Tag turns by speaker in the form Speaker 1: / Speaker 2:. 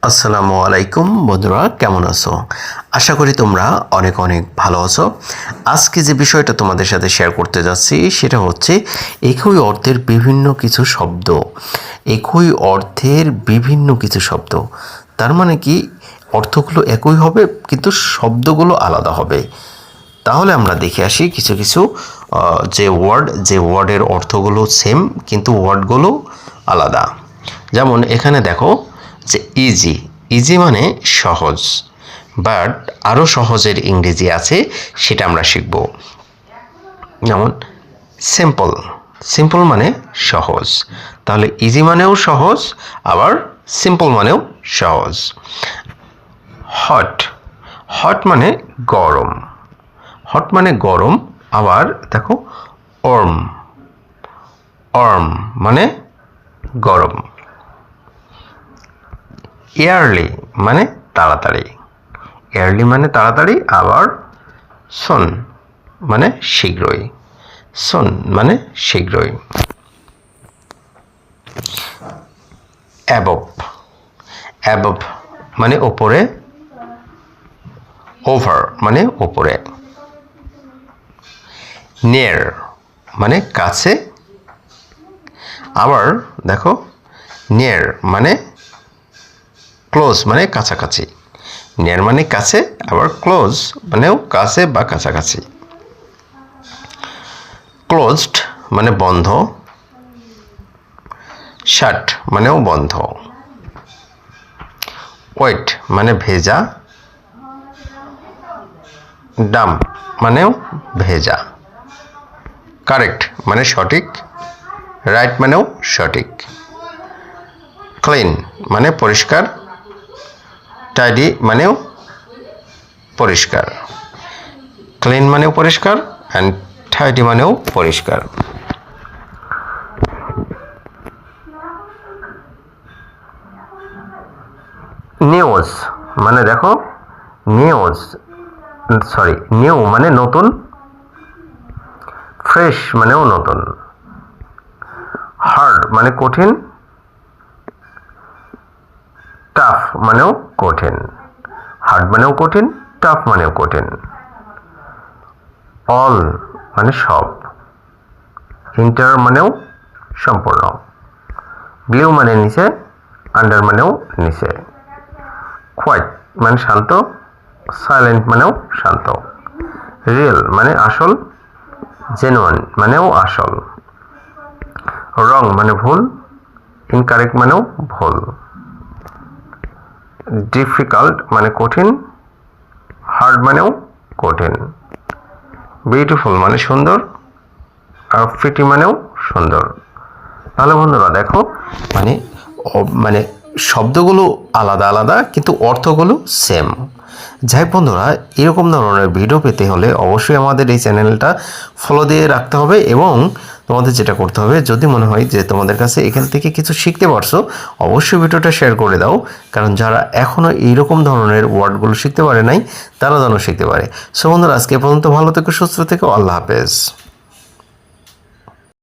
Speaker 1: আসসালামু আলাইকুম বন্ধুরা, কেমন আছো? আশা করি তোমরা অনেক অনেক ভালো আছো। আজকে যে বিষয়টা তোমাদের সাথে শেয়ার করতে যাচ্ছি সেটা হচ্ছে একই অর্থের বিভিন্ন কিছু শব্দ। একই অর্থের বিভিন্ন কিছু শব্দ, তার মানে কি অর্থগুলো একই হবে কিন্তু শব্দগুলো আলাদা হবে। তাহলে আমরা দেখে আসি কিছু কিছু যে ওয়ার্ডের অর্থগুলো সেম কিন্তু ওয়ার্ডগুলো আলাদা। যেমন এখানে দেখো যে ইজি, ইজি মানে সহজ, বাট আরও সহজের ইংরেজি আছে, সেটা আমরা শিখব। যেমন সিম্পল, সিম্পল মানে সহজ, তাহলে ইজি মানেও সহজ, আবার সিম্পল মানেও সহজ। হট, হট মানে গরম, হট মানে গরম, আবার দেখো ওয়ার্ম, ওয়ার্ম মানে গরম। ইয়ারলি মানে তাড়াতাড়ি, ইয়ারলি মানে তাড়াতাড়ি, আবার সুন মানে শীঘ্রই, সুন মানে শীঘ্রই। অ্যাবভ, অ্যাবভ মানে ওপরে, ওভার মানে ওপরে। নিয়ার মানে কাছে, আবার দেখো নিয়ার মানে ক্লোজ মানে কাছাকাছি। নিয়ার মানে কাছে, আবার ক্লোজ মানেও কাছে বা কাছাকাছি। ক্লোজড মানে বন্ধ, শাট মানেও বন্ধ। ওয়েট মানে ভেজা, ডাম্প মানেও ভেজা। কারেক্ট মানে সঠিক, রাইট মানেও সঠিক। ক্লিন মানে পরিষ্কার, টাইডি মানেও পরিষ্কার। ক্লিন মানেও পরিষ্কার, অ্যান্ড টাইডি মানেও পরিষ্কার। নিউজ মানে দেখো, নিউজ সরি নিউ মানে নতুন, ফ্রেশ মানেও নতুন। হার্ড মানে কঠিন, টাফ মানেও কঠিন। হার্ড মানেও কঠিন, টাফ মানেও কঠিন। অল মানে সব, ইন্টার মানেও সম্পূর্ণ। ব্লু মানে নিচে, আন্ডার মানেও নিচে। কোয়াইট মানে শান্ত, সাইলেন্ট মানেও শান্ত। রিয়েল মানে আসল, জেনুইন মানেও আসল। রং মানে ভুল, ইনকারেক্ট মানেও ভুল। ডিফিকাল্ট মানে কঠিন, হার্ড মানেও কঠিন। বিউটিফুল মানে সুন্দর, আর প্রিটি মানেও সুন্দর। তাহলে বন্ধুরা দেখো, মানে মানে শব্দগুলো আলাদা আলাদা কিন্তু অর্থগুলো সেম। যাই বন্ধুরা, এরকম ধরনের ভিডিও পেতে হলে অবশ্যই আমাদের এই চ্যানেলটা ফলো দিয়ে রাখতে হবে, এবং তোমাদের যেটা করতে হবে, যদি মনে হয় যে তোমাদের কাছে এখান থেকে কিছু শিখতে পারছো, অবশ্যই ভিডিওটা শেয়ার করে দাও, কারণ যারা এখনও এইরকম ধরনের ওয়ার্ডগুলো শিখতে পারে নাই তারা যেন শিখতে পারে। সো বন্ধুরা, আজকে পর্যন্ত ভালো থেকো, সুস্থ থেকো, আল্লাহ হাফেজ।